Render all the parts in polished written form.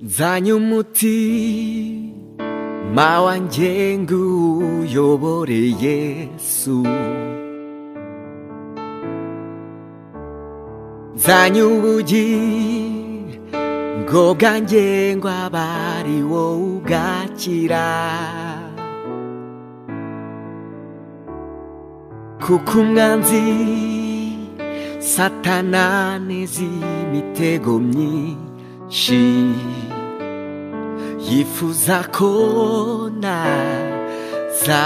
nzanye umutima wanjye nguwuyobore Yesu, nzanye ubugingo bwanjye ngo abe ari wowe ubwakira, kuko umwanzi Satana aneza imitego myinshi, yifuza ko nazarimbuka.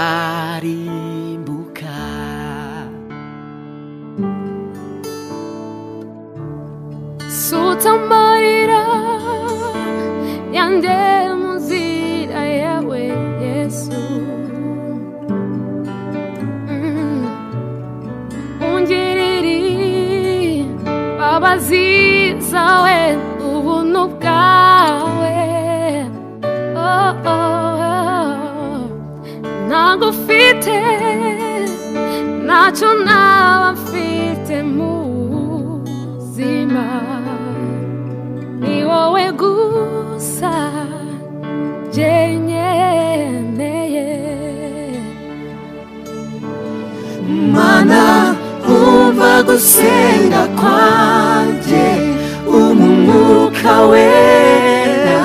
Suta amarira yanjye mu nzira yawe Yesu, ungirira imbabazi zawe ubuntu bwawe, ntabwo ufite ntacyo naba mfite mu buzima, ni wowe gusa ngeneye. Mana umva gusenga kwanjye, umwuka wera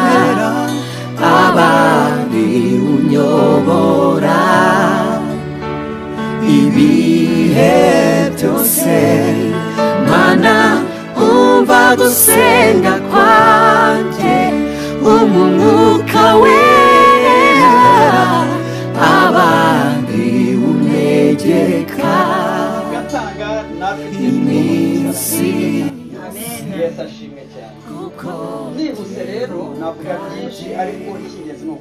abandi unyobora ibihe byose. Mana umva gusenga kwanjye, umwuka wera abandi untegeka iminsi. Yesu ashimwe cyane. Nibutse rero navuga byinshi, ariko icy'ingenzi ni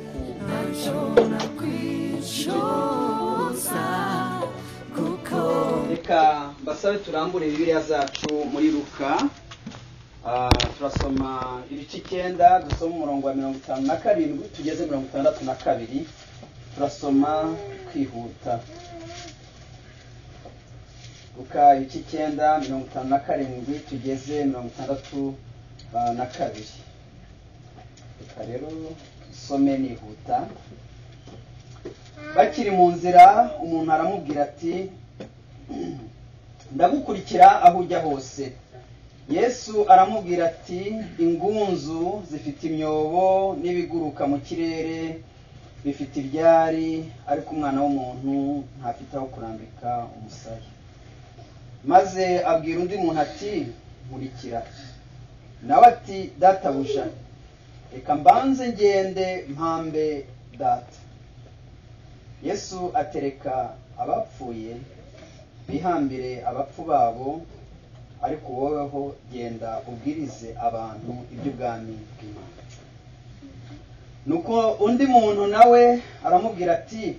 reka mbasabe turambure Bibiliya zacu muri Luka. Turasoma ibice 9, dusoma umurongo wa 57 tugeze 62. Turasoma kwihuta. Luka ibice 9 57 tugeze 62. Reka rero some nihuta. Bakiri mu nzira, umuntu aramubwira ati, ndagukurikira aho ujya hose. Yesu aramubwira ati, ingunzu zifite imyobo n'ibiguruka mu kirere bifite ibyari, ariko umwana w'umuntu ntafite aho kurambika umusaya. Maze abwira undi muntu ati, nkurikira. Nawe ati, databuja, reka mbanze ngende mpambe data. Yesu atereka abapfuye bihambire abapfu babo, ariko woweho genda ubwirize abantu iby'ubwami bw'Imana. Nuko undi muntu nawe aramubwira ati,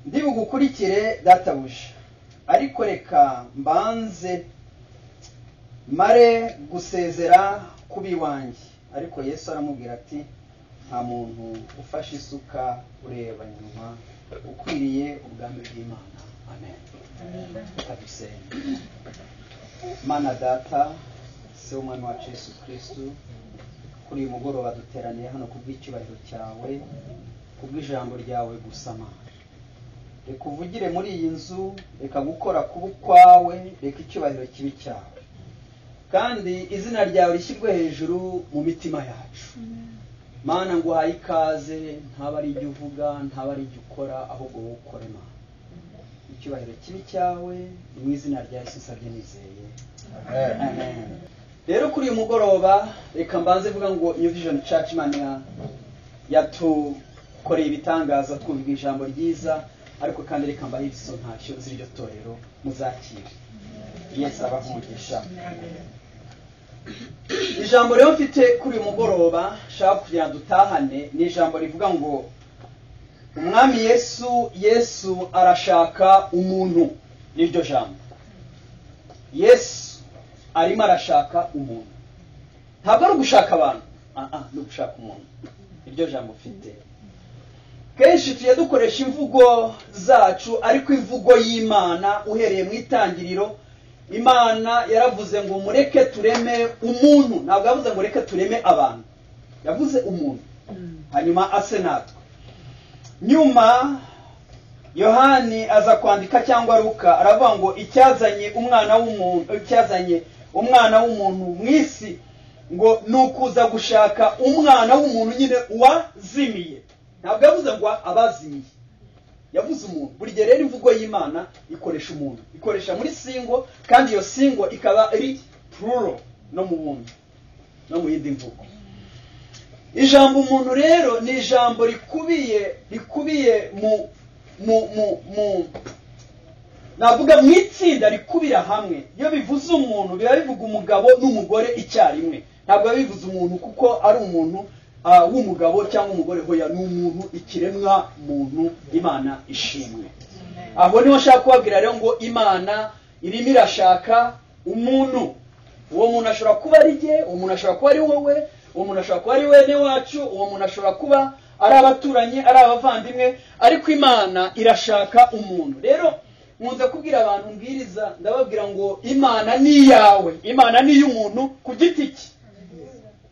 ndi bugukurikire databuja, ariko reka mbanze mare gusezera kubi wanjye. Ariko Yesu aramubwira ati, nta muntu ufashe isuka ureba nyuma ukwiriye ubwami bw'Imana. Amen. Tubisenge. Mana data, se umwana wacu Yesu Kristo, kuri uyu mugoroba duteraniye hano kubw'icyubahiro cyawe, kubw'ijambo ryawe gusama. Reka uvugire muri iyi nzu, reka gukora kuba kwawe, reka icyubahiro kibi cyawe, kandi izina ryawe rishyirwe hejuru mu mitima yacu. Mana nguhaye ikaze, ntaba ari ibyo uvuga, ntaba ari ibyo ukora, ahubwo wowe ukore. Mana icyubahiro kibi cyawe, mu izina rya Yesu nsabye nizeye. Amen. Rero kuri uyu mugoroba reka mbanze vuga ngo New Vision Church Imana yatukoreye ibitangaza, twumva ijambo ryiza, ariko kandi reka mbahe ibiso ntacyo z'iryo torero muzakire. Yesu abahumugisha. Ijambo rero mfite kuri uyu mugoroba shaka kugira dutahane, ni ijambo rivuga ngo umwami Yesu arashaka umuntu. Niryo jambo. Yesu arimo arashaka umuntu. Ntabwo ari gushaka abantu, no gushaka umuntu. Iryo jambo mfite. Kenshi tuye dukoresha imvugo zacu, ariko imvugo y'Imana uhereye mu itangiriro, Imana yaravuze ngo mureke tureme umuntu, ntabwo yavuze ngo reke tureme abantu. yavuze umuntu hanyuma ase natwe. Nyuma Yohani aza kwandika cyangwa Luka aravuga ngo icyazanye umwana w'umuntu mu isi ngo nukuza gushaka umwana w'umuntu nyine wazimiye. Ntabwo yavuze ngo abazimiye, yavuze umuntu. Buri gihe rero imvugo y'Imana ikoresha umuntu, ikoresha muri singo, kandi iyo singo ikaba iri plural no mu bundi no mu yindi mvugo. Ijambo umuntu rero ni ijambo rikubiye navuga mu itsinda rikubira hamwe. Iyo bivuze umuntu biba bivuga umugabo n'umugore icyarimwe, ntabwo bivuze umuntu kuko ari umuntu w'umugabo cyangwa umugore. Hoya, ni umuntu, ikiremwa muntu Imana ishimwe. Aho niho nshaka kubabwira rero ngo Imana irimo irashaka umuntu. Uwo muntu ashobora kuba ari jye, uwo muntu ashobora kuba ari wowe, uwo muntu ashobora kuba ari wene wacu, uwo muntu ashobora kuba ari abaturanyi, ari abavandimwe, ariko Imana irashaka umuntu. Rero nkunze kubwira abantu mbwiriza, ndababwira ngo Imana ni iyawe, Imana ni iy'umuntu ku giti cye.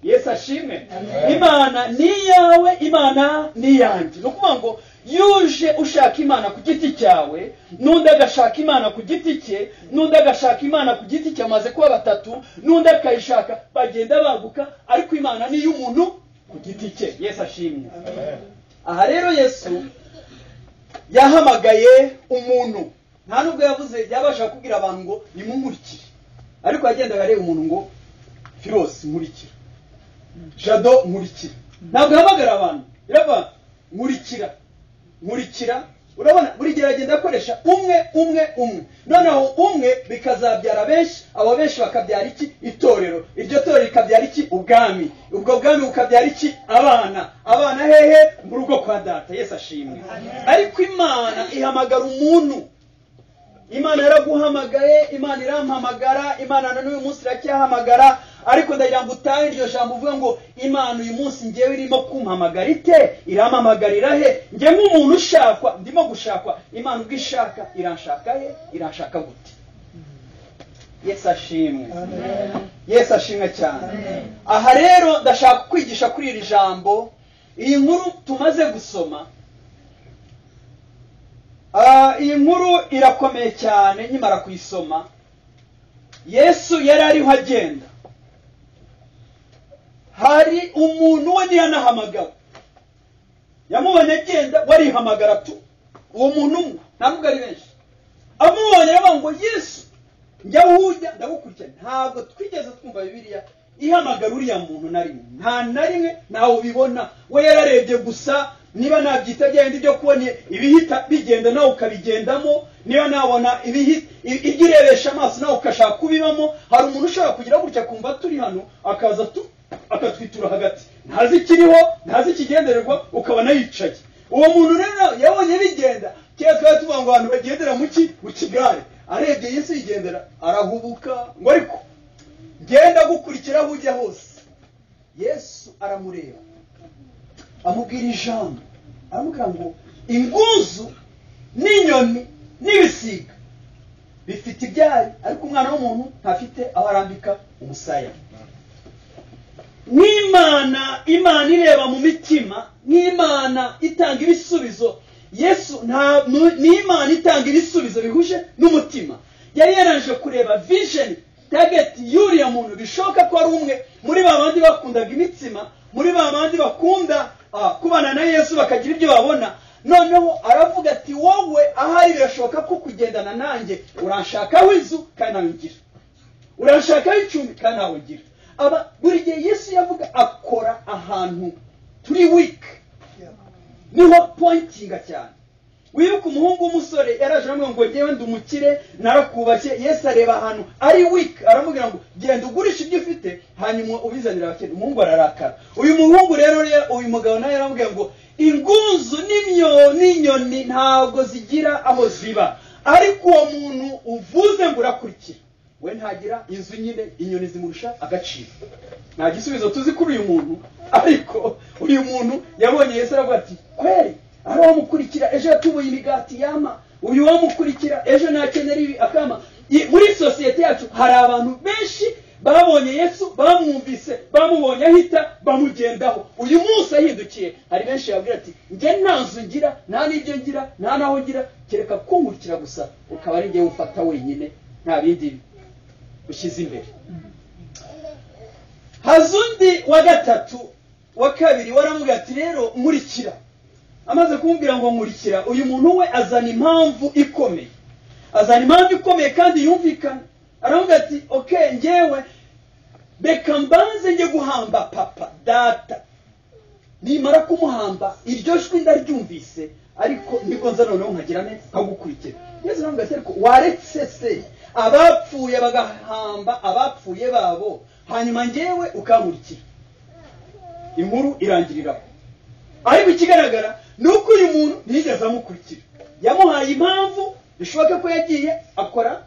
Yesu ashimwe. Imana ni iyawe, Imana ni iyanjye. Ni ukuvuga ngo yuje ushaka Imana ku giti cyawe, n'undi agashaka Imana ku giti cye, n'undi agashaka Imana ku giti cye, amaze kuba batatu, n'undi akayishaka, bagenda baguka, ariko Imana ni iy'umuntu ku giti cye. Yesu ashimwe. Aha rero Yesu yahamagaye umuntu. Nta nubwo yavuze yabasha kubwira abantu ngo nimunkurikire, ariko yagendaga areba umuntu ngo Firosi nkurikira, Jado nkurikira. Ntabwo yahamagara abantu, yaba nkurikira. Urabona buri gihe agenda akoresha umwe. Noneho umwe bikazabyara benshi, abo benshi bakabyara iki? Itorero. Iryo torero rikabyara iki? Ubwami. Ubwo bwami bukabyara iki? Abana hehe? Mu rugo kwa data. Yesu ashimwe. Ariko Imana ihamagara umuntu. Imana yaraguhamagaye, Imana irampamagara, Imana na n'uyu munsi iracyahamagara. Ariko ndagira ngo utahe iryo jambo uvuga ngo Imana uyu munsi ngewe irimo kumpamagara ite? Irampamagarira he? Nge nk'umuntu ushakwa, ndimo gushakwa. Imana ubwo ishaka, iranshaka he? Iranshaka gute? Yesu ashimwe. Yesu ashimwe cyane. Aha rero ndashaka kwigisha kuri iri jambo. Iyi nkuru tumaze gusoma, iyi nkuru irakomeye cyane. Nyimara kuyisoma, Yesu yari ariho agenda, hari umuntu we ntiyanahamagawe, yamubonye agenda, warihamagara tu. Uwo muntu umwe, ntabwo ari benshi, amubonye aravuga ngo Yesu njya hujya ndagukurikira. Ntabwo twigeze twumva Bibiliya ihamagara uriya muntu na rimwe, nta na rimwe, ntawe ubibona. We yararebye gusa, niba nabyita byenda byo kubona ibihita bigenda nawe ukabigendamo, niba nabona ibyo urebesha amaso nawe ukashaka kubibamo. Hari umuntu ushobora kugira gutya kumva turi hano akaza akatwitura hagati, ntazi ikiriho, ntazi ikigendererwa, ukabona yicaye. Uwo muntu rero yabonye bigenda. Kera twari tuvuga ngo abantu bagendera mu kigare. Arebye Yesu yigendera, arahubuka ngo ariko genda gukurikira aho ujya hose. Yesu aramureba, amubwira ijambo, aramubwira ngo ingunzu n'inyoni n'ibisiga bifite ibyari, ariko umwana w'umuntu ntafite aho arambika umusaya. N'Imana, Imana ireba mu mitima, n'Imana itanga ibisubizo. Yesu ni Imana itanga ibisubizo bihuje n'umutima. Yari yaranje kureba vision, target y'uriya muntu. Bishoboka ko ari umwe muri babandi bakundaga imitsima, muri babandi bakunda kubana na Yesu bakagira ibyo babona. Noneho aravuga ati wowe ahari birashoboka ko kugendana nanjye, uranshakaho inzu kandi nawe ngira, uranshakaho icumbi kandi nawe ngira. Buri gihe Yesu yavuga akora ahantu turi weak, niho pointinga cyane. Wibuka umuhungu w'umusore yaraje aramubwira ngo ngewe ndi umukire narakubashye. Yesu areba ahantu ari weak, aramubwira ngo genda ugurisha ibyo ufite hanyuma ubizanira abakene. Umuhungu ararakara. Uyu muhungu rero, uyu mugabo nawe aramubwira ngo ingunzu n'inyoni ntabwo zigira aho ziba, ariko uwo muntu uvuze ngo urakurikira we ntagira inzu, nyine inyoni zimurusha agaciro. Nta gisubizo tuzi kuri uyu muntu, ariko uyu muntu yabonye Yesu aravuga ati kweri ari wamukurikira ejo yatubuye imigati yama, uyu wamukurikira ejo nakenera ibi akama. Muri sosiyete yacu hari abantu benshi babonye Yesu, bamwumvise, bamubonye ahita bamugendaho. Uyu munsi ahindukiye, hari benshi yabwira ati njye nta nzu ngira, nta n'ibyo ngira, nta naho ngira, kereka kunkurikira gusa, ukaba ari njye ufata wenyine, nta bindi ushyize imbere. Haza undi wa gatatu, wa kabiri, waramubwira ati rero nkurikira. Amaze kumubwira ngo nkurikira, uyu muntu we azana impamvu ikomeye, azana impamvu ikomeye kandi yumvikana. Aramubwira ati okay, njyewe reka mbanze njye guhamba papa data, nimara kumuhamba iryo jwi ndaryumvise, ariko ndiko nza noneho nkagira ne nkagukurikira. Yesu aramubwira ati ariko waretse se abapfuye bagahamba abapfuye babo, hanyuma njyewe ukankurikira? Inkuru irangiriraho. Ariko ikigaragara nuko uyu muntu ntiyigeze amukurikira, yamuhaye impamvu bishoboka ko yagiye akora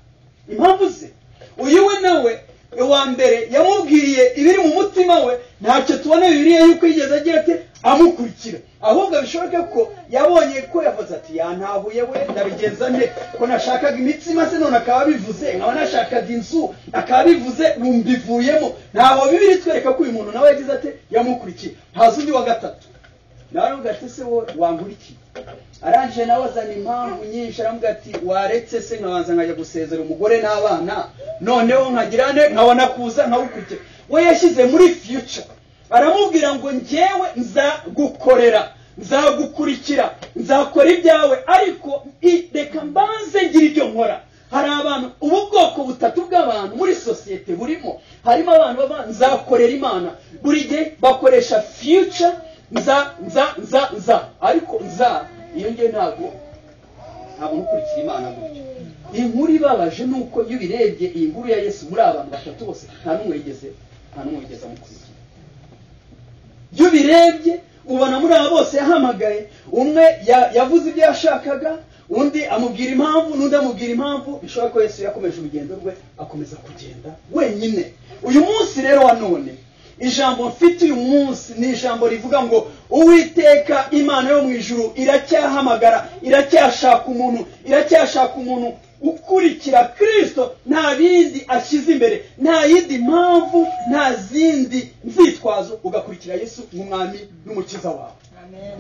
impamvu ze. Uyu we nawe wa mbere yamubwiye ibiri mu mutima we, ntacyo tubona Bibiliya yuko yigeze agira ati amukurikira, ahubwo bishoboka ko yabonye ko yavuze ati yantahuye we, ndabigenza nte ko nashakaga imitsima se none akaba bivuze, nkaba nashakaga inzu akaba bivuze, numbivuyemo. Ntaho Bibiliya itwereka ko uyu muntu nawe yagize ati yamukurikiye. Haza undi wa gatatu, nawe aramubwira ati se wowe wankurikiye? Arangije nawe azana impamvu nyinshi, aramubwira ati waretse se nkabanza nkajya gusezera umugore n'abana, noneho nkagirane nkabona kuza nkawukurikira. We yashyize muri future, aramubwira ngo njyewe nzagukorera, nzagukurikira, nzakora ibyawe, ariko reka mbanze ngira ibyo nkora. Hari abantu, ubu bwoko butatu bw'abantu muri sosiyete burimo, harimo abantu baba nzakorera Imana, buri gihe bakoresha future, nza, ariko nza iyo ngiye ntabwo nkurikira Imana gutyo. Inkuru ibabaje nuko iyo birebye iyi nkuru ya Yesu muri abantu batatu bose nta n'umwe yigeze amukurikira. Iyo birebye ubona muri aba bose yahamagaye, umwe yavuze ibyo yashakaga, undi amubwira impamvu, n'undi amubwira impamvu. Bishoboka ko Yesu yakomeje urugendo rwe, akomeza kugenda wenyine. Uyu munsi rero wa none, ijambo mfite uyu munsi ni ijambo rivuga ngo Uwiteka Imana yo mu ijuru iracyahamagara, iracyashaka umuntu ukurikira Kristo, nta bindi ashyize imbere, nta yindi mpamvu, nta zindi nzitwazo, ugakurikira Yesu nk'umwami n'umukiza wawe.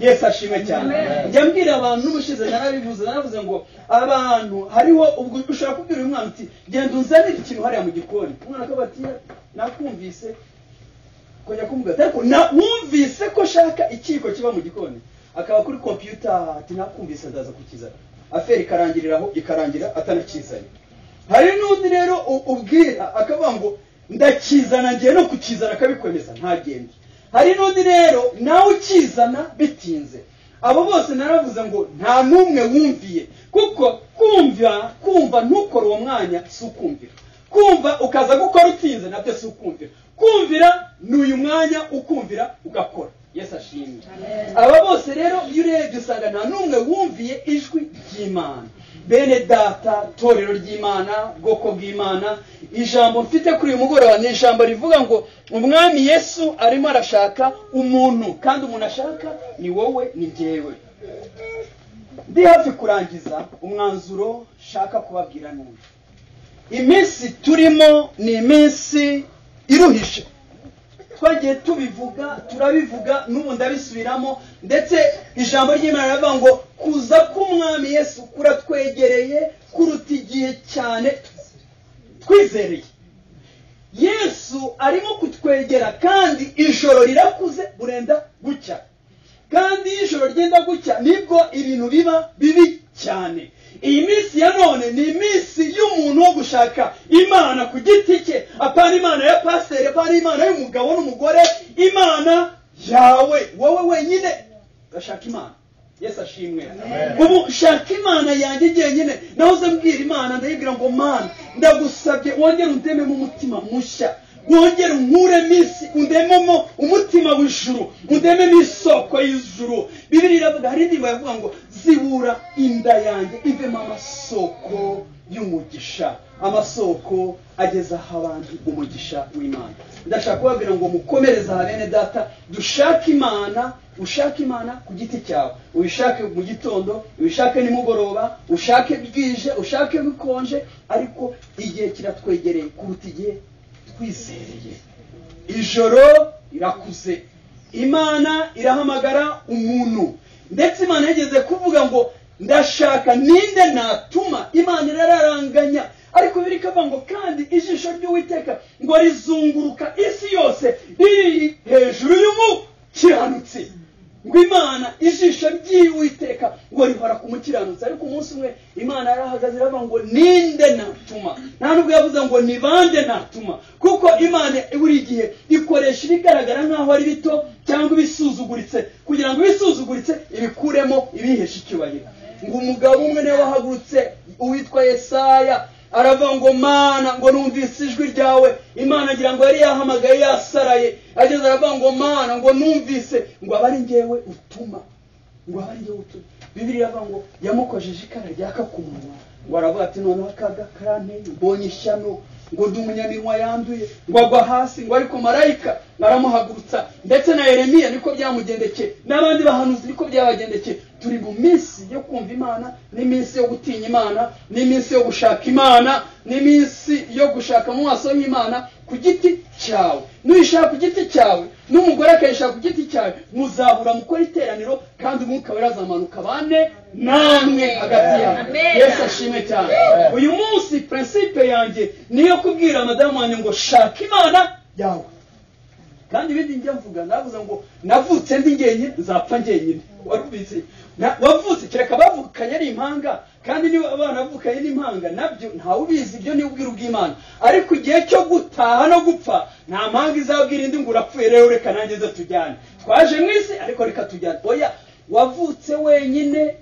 Yesu ashimwe cyane. Njya mbwira abantu n'ubushize naravuze ngo abantu hariho ubwo ushaka kubwira uyu mwana uti genda unzanire ikintu hariya mu gikoni. Umwana akaba ati nakumvise, kujya kumubwira ariko wumvise ko shaka ikiko kiba mu gikoni, akaba kuri computer ati nakumvise ndaza kukizana. Aferi ikarangira atanakizanye. Hari n'undi rero ubwira akavuga ngo ndakizana ngiye no kukizana, akabikwemeza ntagende. Hari n'undi rero nawe ukizana bitinze. Abo bose naravuze ngo nta n'umwe wumviye, kuko kumva ntukore uwo mwanya si ukumvira, kumva ukaza gukora utinze nabyo si ukumvira. Kumvira ni uyu mwanya, ukumvira ugakora. Yesu ashimwe. Aba bose rero iyo urebye usanga nta n'umwe wumviye ijwi ry'Imana. Bene data, torero ry'Imana, bwoko bw'Imana, ijambo mfite kuri uyu mugoroba ni ijambo rivuga ngo umwami Yesu arimo arashaka umuntu, kandi umuntu ashaka ni wowe ni njyewe. Ndi hafi kurangiza, umwanzuro shaka kubabwira n'uyu. Iminsi turimo ni iminsi iruhishe. Twagiye turabivuga n'ubu ndabisubiramo, ndetse ijambo ry'Imana rivuga ngo kuza k'umwami Yesu kuratwegereye kuruta igihe cyane twizereye. Yesu arimo kutwegera, kandi ijoro rirakuze burenda gucya, kandi ijoro ryenda gucya nibwo ibintu biba bibi cyane. Iyi minsi ya none ni iminsi y'umuntu wo gushaka Imana ku giti cye, apana Imana ya pasiteri, apana Imana y'umugabo n'umugore, Imana yawe wowe wenyine. Gashaka Imana. Yesu ashimwe. Ubu shaka Imana yanjye jyenyine. Nahoze mbwira Imana, ndayibwira ngo Mana, ndagusabye wongere undeme mu mutima mushya, wongere unkuremo isi, undememo umutima w'ijuru, undememo isoko y'ijuru. Bibiliya iravuga, hari indirimbo yavuga ngo zibura inda yanjye ivemo amasoko y'umugisha, amasoko ageza abantu umugisha w'Imana. Ndashaka kubabwira ngo mukomereze aha bene data, dushake Imana. Ushake Imana ku giti cyawe, uyishake mu gitondo, uyishake nimugoroba, ushake bwije, ushake bikonje, ariko igihe kiratwegereye kuruta igihe ndakwizereye. Ijoro irakuze, Imana irahamagara umuntu, ndetse Imana yageze kuvuga ngo ndashaka ninde natuma. Imana irararanganya, ariko birikavuga ngo kandi ijisho ry'Uwiteka ngo rizunguruka isi yose riri hejuru y'umukiranutsi. Ngo Imana ijisho ry'Uwiteka ngo rihora ku mukiranutsi. Ariko umunsi umwe Imana yarahagaze iravuga ngo ninde natuma. Nta nubwo yavuze ngo ni bande natuma, kuko Imana buri gihe ikoresha ibigaragara nk'aho ari bito cyangwa ibisuzuguritse, kugira ngo ibisuzuguritse ibikuremo ibihesha icyubahiro. Ngo umugabo umwe niwe wahagurutse uwitwa Yesaya, aravuga ngo Mana, ngo numvise ijwi ryawe. Imana agira ngo yari yahamagaye yasaraye, ageze aravuga ngo Mana, ngo numvise, ngo aba ari njyewe utuma, ngo aba ari njyewe utuma. Bibiliya iravuga ngo yamukojeje ikara ryaka ku munwa, ngo aravuga ati noneho akaga karanteye, mbonye ishyano, ngo ndi umunyaminwa yanduye, ngo agwa hasi. Ngo ariko marayika baramuhagurutsa, ndetse na Yeremiya niko byamugendekeye, n'abandi bahanuzi niko byabagendekeye. Turi mu minsi yo kumva Imana, n'iminsi yo gutinya Imana, n'iminsi yo gushaka Imana, n'iminsi yo gushaka mu maso y'Imana ku giti cyawe. Nuyishaka ku giti cyawe, n'umugore akayishaka ku giti cyawe, muzahura mukora iteraniro, kandi umwuka wera azamanuka bane namwe hagati yawe. Yesu ashimwe cyane. Uyu munsi principe yanjye niyo kubwira madamu wanjye ngo shaka Imana yawe. Kandi ibindi njya mvuga, navuze ngo navutse ndi ngenyine nzapfa ngenyine. Warubizi wavutse kereka bavukanye ari impanga, kandi niba abana bavukanye n'impanga nabyo ntawe ubizi, ibyo ni ubwira ubw'Imana. Ariko igihe cyo gutaha no gupfa nta mpanga izabwira indi ngo urapfuye, rero reka nanjye ze tujyane. Twaje mu isi ariko reka tujyane. Oya, wavutse wenyine,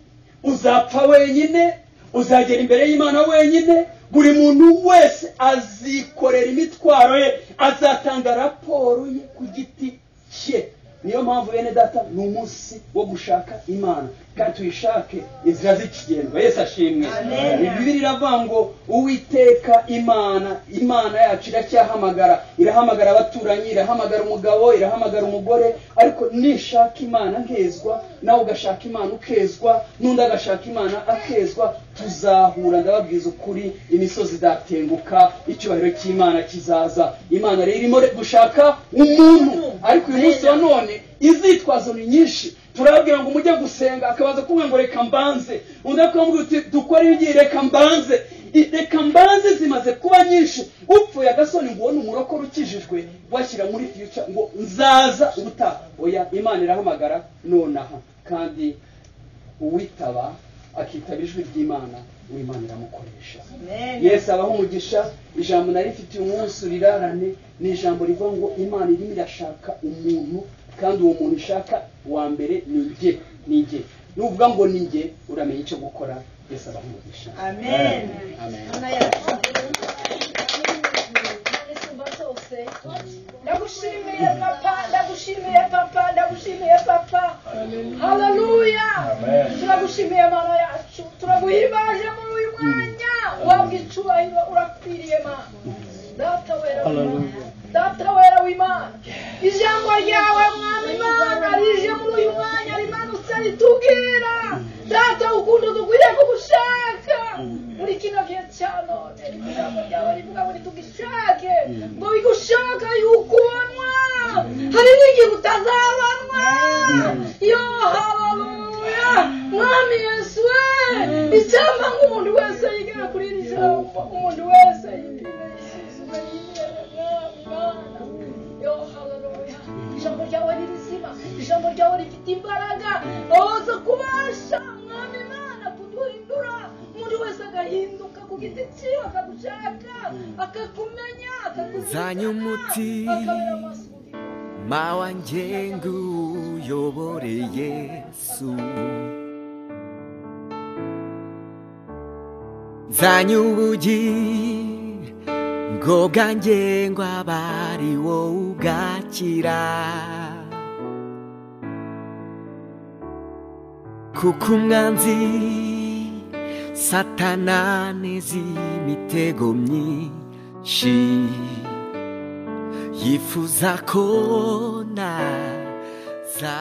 uzapfa wenyine, uzagera imbere y'Imana wenyine. Buri muntu wese azikorera imitwaro ye, azatanga raporo ye ku giti cye. Niyo mpamvu bene data ni umunsi wo gushaka Imana, kandi tuyishake inzira z'ikigendwa. Yesu ashimwe. Bibiliya iravuga ngo Uwiteka Imana yacu iracyahamagara, irahamagara abaturanyi, irahamagara umugabo, irahamagara umugore. Ariko nishaka Imana nkezwa, nawe ugashaka Imana ukezwa, n'undi agashaka Imana akezwa, tuzahura. Ndababwiza ukuri, imisozi idatenguka, icyubahiro cy'Imana kizaza. Imana rero irimo gushaka umuntu. Ariko uyu munsi wa none izitwazo ni nyinshi. Turabwira ngo mujye gusenga, akabaza kumwe ngo reka mbanze, undi akamubwira uti dukore igihe reka mbanze. Reka mbanze zimaze kuba nyinshi. Upfuye agasoni ngo ubone umurokore ukijijwe, washyira muri future ngo nzaza ubutaha. Oya, Imana irahamagara nonaha, kandi uwitaba akitaba ijwi ry'Imana, uw'Imana iramukoresha. Yesu abaho umugisha. Ijambo narifitiye umunsi urirarane, ni ijambo rivuga ngo Imana irimo irashaka umuntu, kandi uwo muntu ishaka wa mbere ni njye. Nuvuga ngo ni njye, uramenya icyo gukora. Yesu abaho umugisha. Amen. Ndagushimiye papa. Haleluya. Turagushimiye Mana yacu, turaguhimbaje muri uyu mwanya. Wabwa icyubahiro, urakwiriye Mana. Data wera w'Imana, ijambo ryawe Mwami Imana rije muri uyu mwanya, rimanutse ritubwira Data ukuntu dukwiriye kugushaka muri kino gihe cya none. Ijambo ryawe rivuga ngo tugishake, ngo bigushaka yuko ubonwa, hari n'igihe utazabanwa. Yo, haleluya. Mwami Yesu we, icyampa nk'umuntu wese yigera kuri iri jambo, umuntu wese ijambo ryawe ni rizima, ijambo ryawe rifite imbaraga zo kubasha Mwami Imana kuduhindura, umuntu wese agahinduka ku giti cyiwe, akagushaka, akakumenya, zanya umutima wanjye nguyobore Yesu, zanya ubugingo bwanjye ngo abe ari wowe ubwakira, kuko umwanzi Satana neza imitego myinshi, yifuza ko naza